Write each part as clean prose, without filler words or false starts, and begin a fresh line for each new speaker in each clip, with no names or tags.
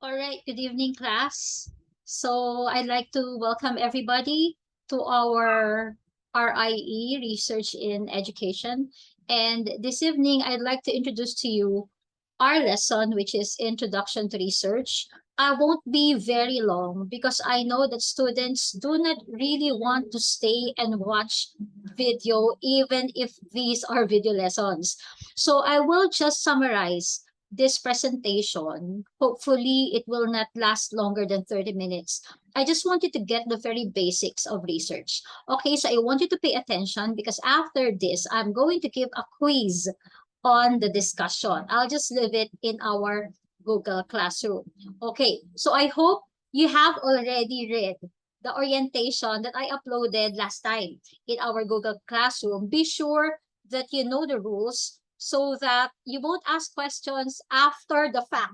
All right, good evening, class. So I'd like to welcome everybody to our RIE, Research in Education. And this evening, I'd like to introduce to you our lesson, which is Introduction to Research. I won't be very long because I know that students do not really want to stay and watch video, even if these are video lessons. So I will just summarize this presentation. Hopefully, it will not last longer than 30 minutes. I just wanted to get the very basics of research. Okay, so I want you to pay attention because after this, I'm going to give a quiz on the discussion. I'll just leave it in our Google Classroom. Okay, so I hope you have already read the orientation that I uploaded last time in our Google Classroom. Be sure that you know the rules so that you won't ask questions after the fact.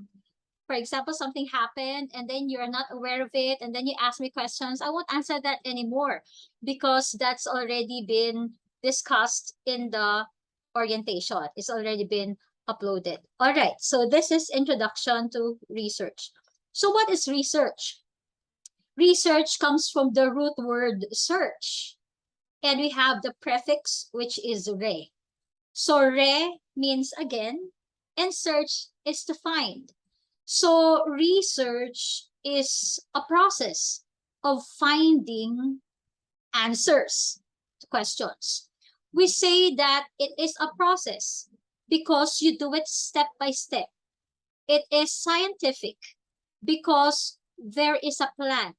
For example, something happened and then you're not aware of it and then you ask me questions. I won't answer that anymore because that's already been discussed in the orientation. It's already been uploaded. All right, so this is introduction to research. So what is research? Research comes from the root word search. And we have the prefix, which is re. So re means again, and search is to find. So research is a process of finding answers to questions. We say that it is a process because you do it step by step. It is scientific because there is a plan.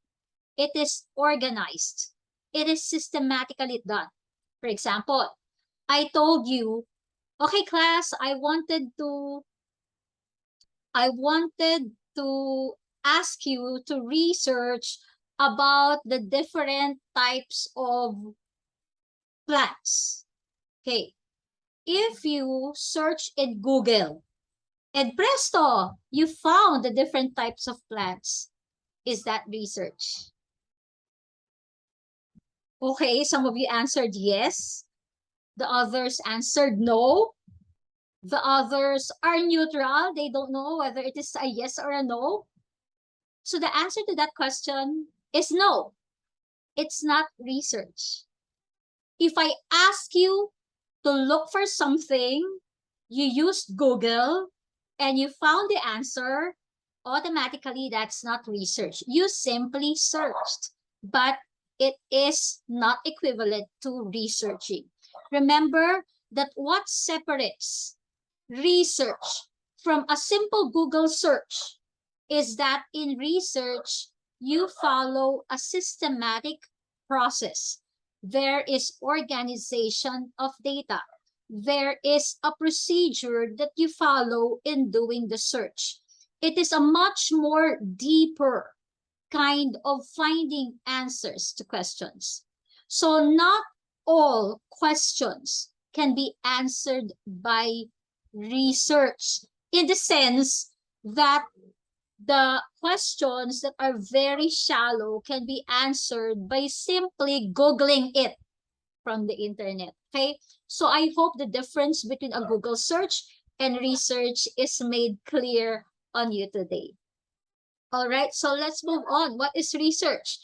It is organized. It is systematically done. For example, I told you, okay, class, I wanted to ask you to research about the different types of plants. Okay. If you search in Google and presto, you found the different types of plants. Is that research? Okay, some of you answered yes. The others answered no. The others are neutral. They don't know whether it is a yes or a no. So the answer to that question is no. It's not research. If I ask you to look for something, you used Google and you found the answer, automatically that's not research. You simply searched, but it is not equivalent to researching. Remember that what separates research from a simple Google search is that in research, you follow a systematic process. There is organization of data. There is a procedure that you follow in doing the search. It is a much more deeper kind of finding answers to questions. So not all questions can be answered by research in the sense that the questions that are very shallow can be answered by simply Googling it from the internet. Okay, so I hope the difference between a Google search and research is made clear on you today. All right, so let's move on. What is research?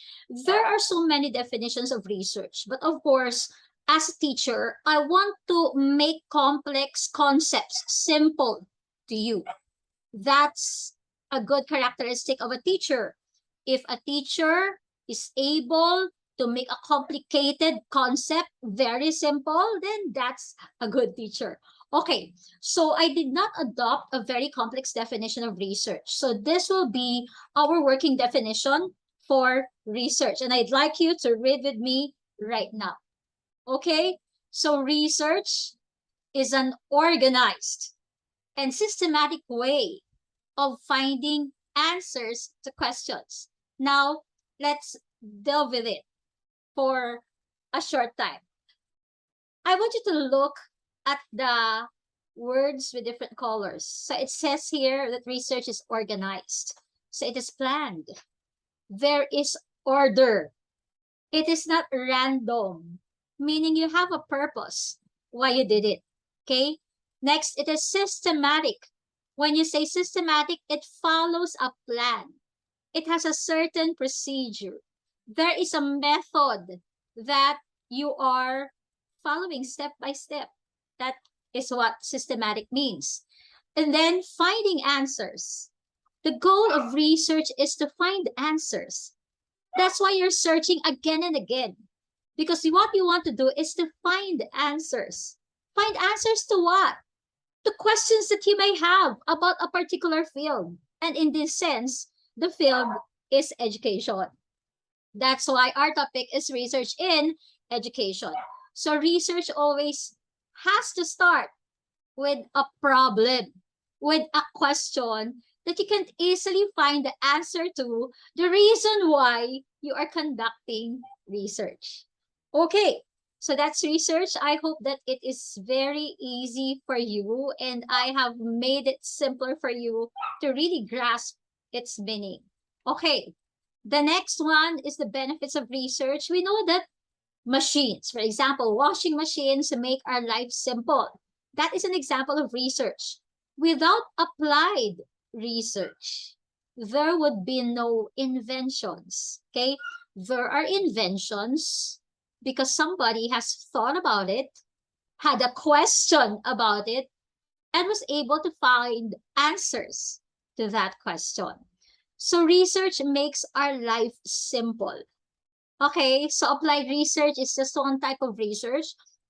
There are so many definitions of research, but of course, as a teacher, I want to make complex concepts simple to you. That's a good characteristic of a teacher. If a teacher is able to make a complicated concept very simple, then that's a good teacher. Okay, so I did not adopt a very complex definition of research. So this will be our working definition for research. And I'd like you to read with me right now. Okay, so research is an organized and systematic way of finding answers to questions. Now, let's delve with it for a short time. I want you to look at the words with different colors. So it says here that research is organized. So it is planned. There is order. It is not random, meaning you have a purpose why you did it. Okay? Next, it is systematic. When you say systematic, it follows a plan. It has a certain procedure. There is a method that you are following step by step. That is what systematic means. And then finding answers. The goal of research is to find answers. That's why you're searching again and again. Because what you want to do is to find answers. Find answers to what? The questions that you may have about a particular field. And in this sense, the field is education. That's why our topic is research in education. So research always has to start with a problem, with a question that you can easily find the answer to, the reason why you are conducting research. Okay, so that's research. I hope that it is very easy for you and I have made it simpler for you to really grasp its meaning. Okay, the next one is the benefits of research. We know that machines, for example, washing machines make our life simple. That is an example of research. Without applied research, there would be no inventions, okay? There are inventions because somebody has thought about it, had a question about it, and was able to find answers to that question. So research makes our life simple. Okay, so applied research is just one type of research.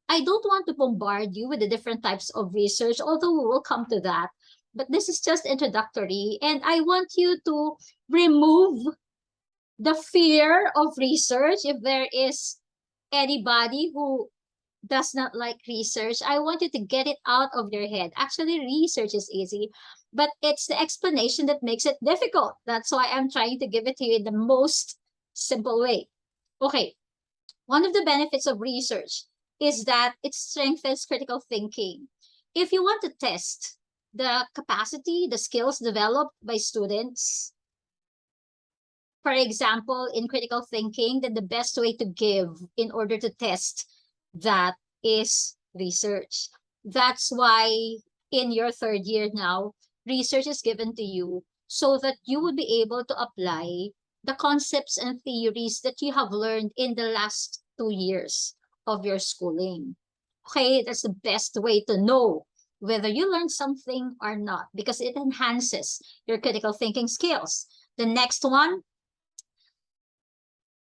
I don't want to bombard you with the different types of research, although we will come to that. But this is just introductory, and I want you to remove the fear of research. If there is anybody who does not like research, I want you to get it out of your head. Actually, research is easy, but it's the explanation that makes it difficult. That's why I'm trying to give it to you in the most simple way. Okay, one of the benefits of research is that it strengthens critical thinking. If you want to test the capacity, the skills developed by students, for example, in critical thinking, then the best way to give in order to test that is research. That's why in your third year now, research is given to you so that you would be able to apply the concepts and theories that you have learned in the last 2 years of your schooling. Okay, that's the best way to know whether you learned something or not because it enhances your critical thinking skills. The next one,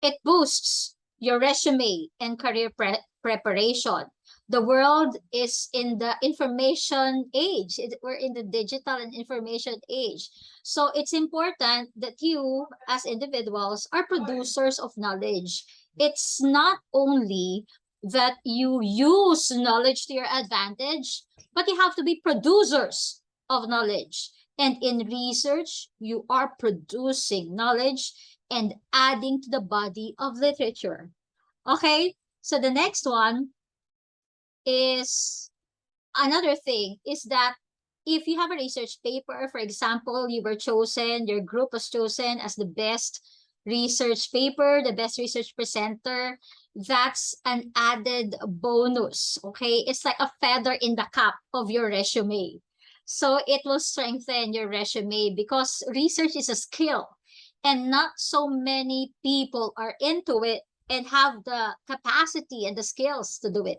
it boosts your resume and career preparation. The world is in the information age. We're in the digital and information age. So it's important that you, as individuals, are producers of knowledge. It's not only that you use knowledge to your advantage, but you have to be producers of knowledge. And in research, you are producing knowledge and adding to the body of literature. Okay, so the next one is another thing is that if you have a research paper, for example, you were chosen, your group was chosen as the best research paper, the best research presenter, that's an added bonus, okay? It's like a feather in the cap of your resume. So it will strengthen your resume because research is a skill and not so many people are into it and have the capacity and the skills to do it.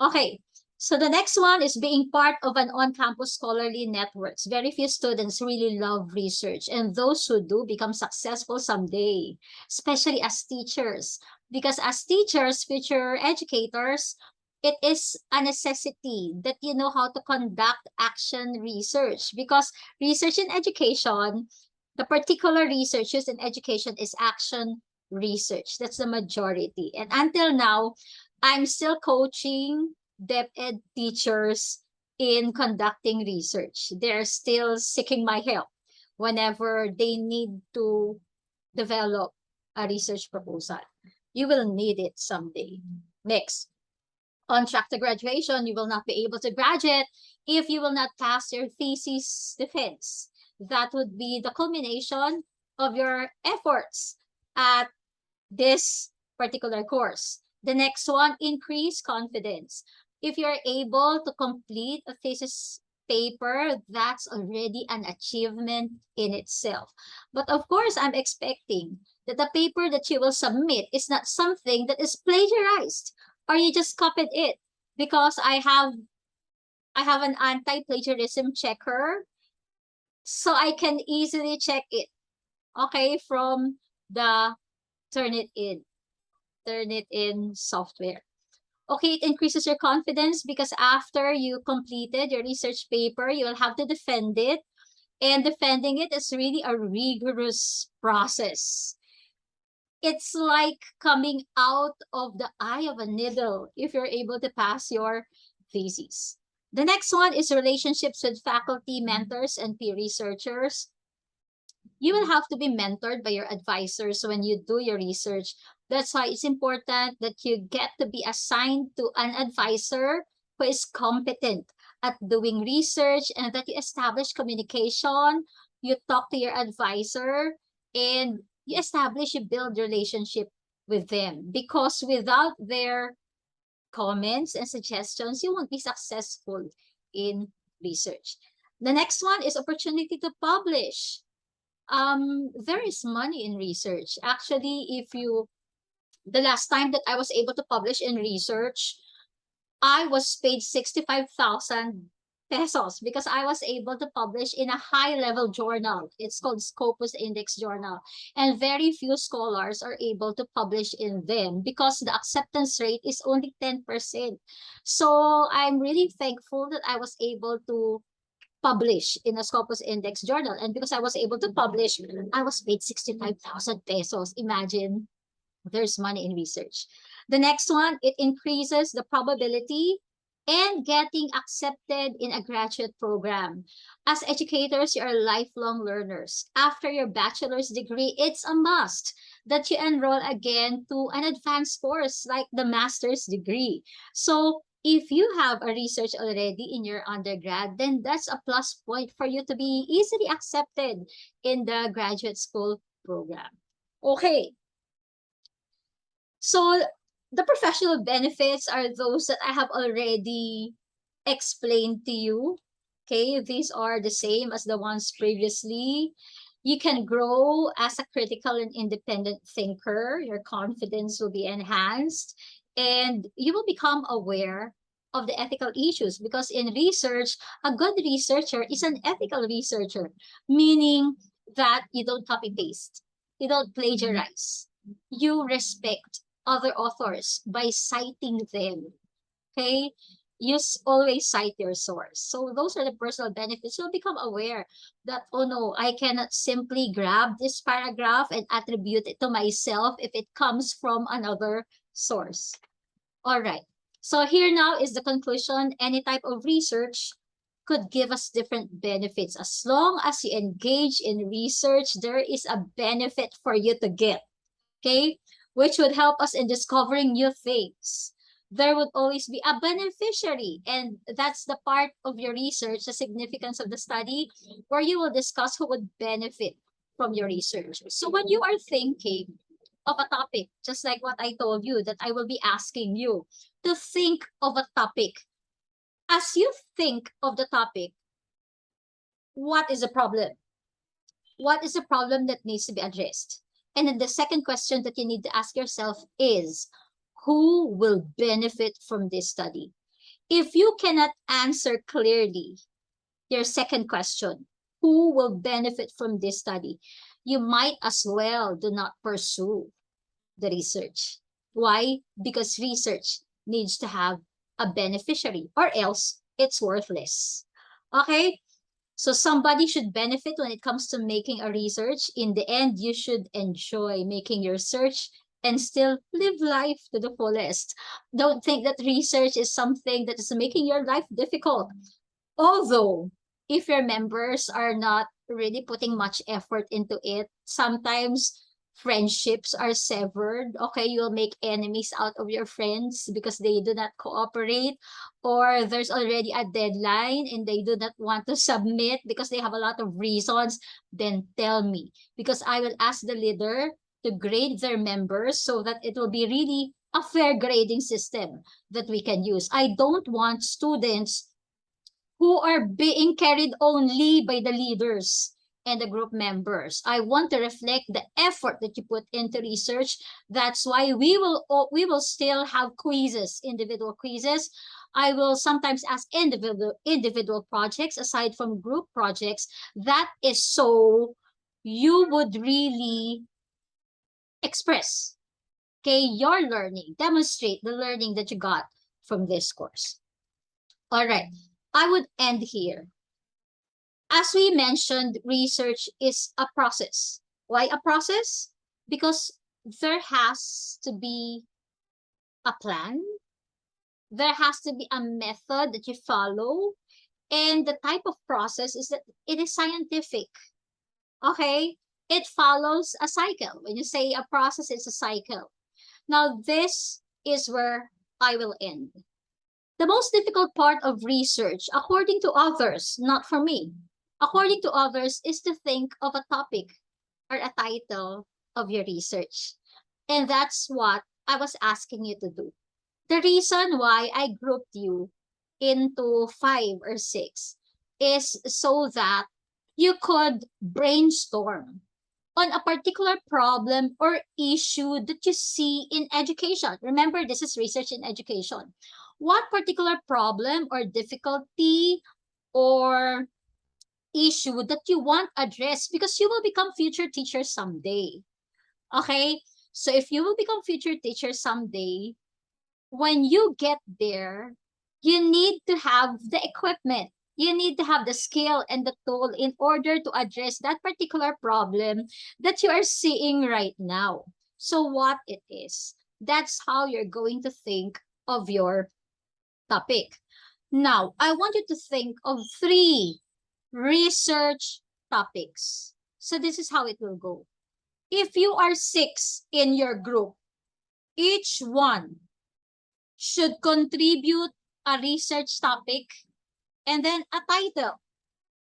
Okay, so the next one is being part of an on-campus scholarly networks. Very few students really love research, and those who do become successful someday, especially as teachers. Because as teachers, future educators, it is a necessity that you know how to conduct action research. Because research in education, the particular research used in education is action research. That's the majority. And until now, I'm still coaching DepEd teachers in conducting research. They're still seeking my help whenever they need to develop a research proposal. You will need it someday. Next, on track to graduation, you will not be able to graduate if you will not pass your thesis defense. That would be the culmination of your efforts at this particular course. The next one, increase confidence. If you're able to complete a thesis paper, that's already an achievement in itself. But of course, I'm expecting that the paper that you will submit is not something that is plagiarized or you just copied it, because I have an anti-plagiarism checker, so I can easily check it, okay, from the Turnitin software. Okay, it increases your confidence because after you completed your research paper, you will have to defend it. And defending it is really a rigorous process. It's like coming out of the eye of a needle if you're able to pass your thesis. The next one is relationships with faculty, mentors, and peer researchers. You will have to be mentored by your advisors when you do your research. That's why it's important that you get to be assigned to an advisor who is competent at doing research, and that you establish communication, you talk to your advisor, and you build relationship with them. Because without their comments and suggestions, you won't be successful in research. The next one is opportunity to publish. There is money in research. Actually, the last time that I was able to publish in research, I was paid 65,000 pesos because I was able to publish in a high-level journal. It's called Scopus Index Journal. And very few scholars are able to publish in them because the acceptance rate is only 10%. So I'm really thankful that I was able to publish in a Scopus Index journal. And because I was able to publish, I was paid 65,000 pesos. Imagine, there's money in research. The next one, it increases the probability and getting accepted in a graduate program. As educators, you are lifelong learners. After your bachelor's degree, it's a must that you enroll again to an advanced course like the master's degree. So if you have a research already in your undergrad, then that's a plus point for you to be easily accepted in the graduate school program. Okay. So the professional benefits are those that I have already explained to you. Okay, these are the same as the ones previously. You can grow as a critical and independent thinker. Your confidence will be enhanced, and you will become aware of the ethical issues, because in research, a good researcher is an ethical researcher, meaning that you don't copy paste, you don't plagiarize, you respect other authors by citing them. Okay, you always cite your source. So those are the personal benefits. You'll become aware that, oh no, I cannot simply grab this paragraph and attribute it to myself if it comes from another source. All right. So here now is the conclusion. Any type of research could give us different benefits. As long as you engage in research, there is a benefit for you to get. Okay, which would help us in discovering new things. There would always be a beneficiary, and that's the part of your research, the significance of the study, where you will discuss who would benefit from your research. So when you are thinking of a topic, just like what I told you, that I will be asking you to think of a topic. As you think of the topic, what is the problem? What is the problem that needs to be addressed? And then the second question that you need to ask yourself is, who will benefit from this study? If you cannot answer clearly your second question, who will benefit from this study, you might as well do not pursue the research. Why? Because research needs to have a beneficiary, or else it's worthless. Okay? So somebody should benefit when it comes to making a research. In the end, you should enjoy making your research and still live life to the fullest. Don't think that research is something that is making your life difficult. Although, if your members are not really putting much effort into it, sometimes friendships are severed. Okay, you'll make enemies out of your friends because they do not cooperate, or there's already a deadline and they do not want to submit because they have a lot of reasons. Then tell me, because I will ask the leader to grade their members so that it will be really a fair grading system that we can use. I don't want students who are being carried only by the leaders and the group members. I want to reflect the effort that you put into research. That's why we will still have quizzes, individual quizzes. I will sometimes ask individual projects aside from group projects. That is so you would really express, okay, your learning, demonstrate the learning that you got from this course. All right, I would end here. As we mentioned, research is a process. Why a process? Because there has to be a plan. There has to be a method that you follow. And the type of process is that it is scientific. Okay? It follows a cycle. When you say a process, it's a cycle. Now, this is where I will end. The most difficult part of research, according to others, not for me, according to others, is to think of a topic or a title of your research. And that's what I was asking you to do. The reason why I grouped you into 5 or 6 is so that you could brainstorm on a particular problem or issue that you see in education. Remember, this is research in education. What particular problem or difficulty or issue that you want addressed, because you will become future teachers someday. Okay? So if you will become future teachers someday, when you get there, you need to have the equipment. You need to have the skill and the tool in order to address that particular problem that you are seeing right now. So what it is, that's how you're going to think of your topic. Now, I want you to think of 3 research topics. So this is how it will go. If you are 6 in your group, each one should contribute a research topic and then a title.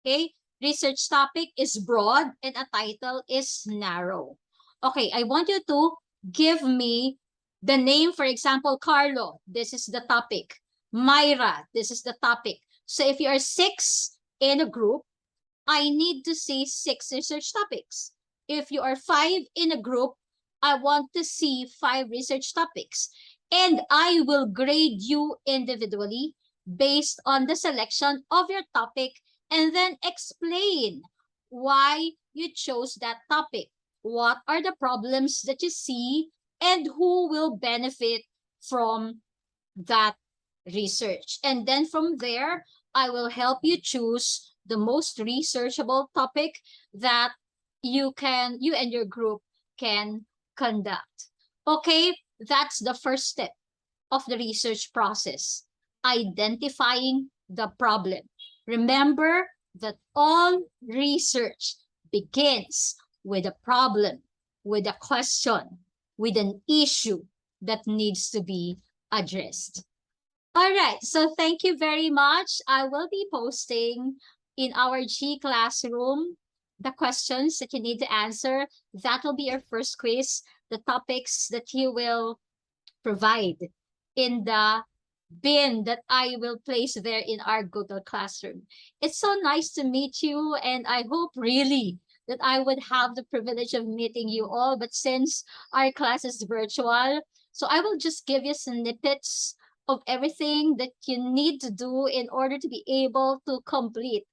Okay, research topic is broad and a title is narrow. Okay, I want you to give me the name. For example, Carlo, this is the topic. Myra, this is the topic. So if you are 6 in a group, I need to see 6 research topics. If you are 5 in a group, I want to see 5 research topics. And I will grade you individually based on the selection of your topic and then explain why you chose that topic. What are the problems that you see and who will benefit from that research. And then from there, I will help you choose the most researchable topic that you and your group can conduct. Okay, that's the first step of the research process, identifying the problem. Remember that all research begins with a problem, with a question, with an issue that needs to be addressed. All right, so thank you very much. I will be posting in our G Classroom the questions that you need to answer. That will be your first quiz, the topics that you will provide in the bin that I will place there in our Google Classroom. It's so nice to meet you, and I hope really that I would have the privilege of meeting you all, but since our class is virtual, so I will just give you snippets of everything that you need to do in order to be able to complete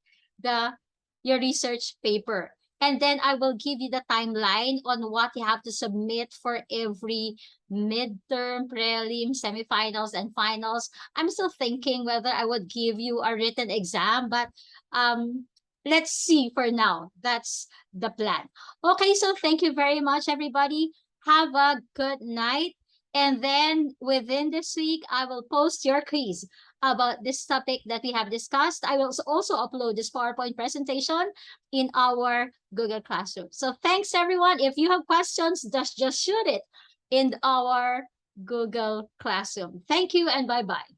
your research paper. And then I will give you the timeline on what you have to submit for every midterm, prelim, semifinals, and finals. I'm still thinking whether I would give you a written exam, but let's see for now. That's the plan. Okay, so thank you very much, everybody. Have a good night. And then within this week, I will post your quiz about this topic that we have discussed. I will also upload this PowerPoint presentation in our Google Classroom. So thanks, everyone. If you have questions, just shoot it in our Google Classroom. Thank you and bye-bye.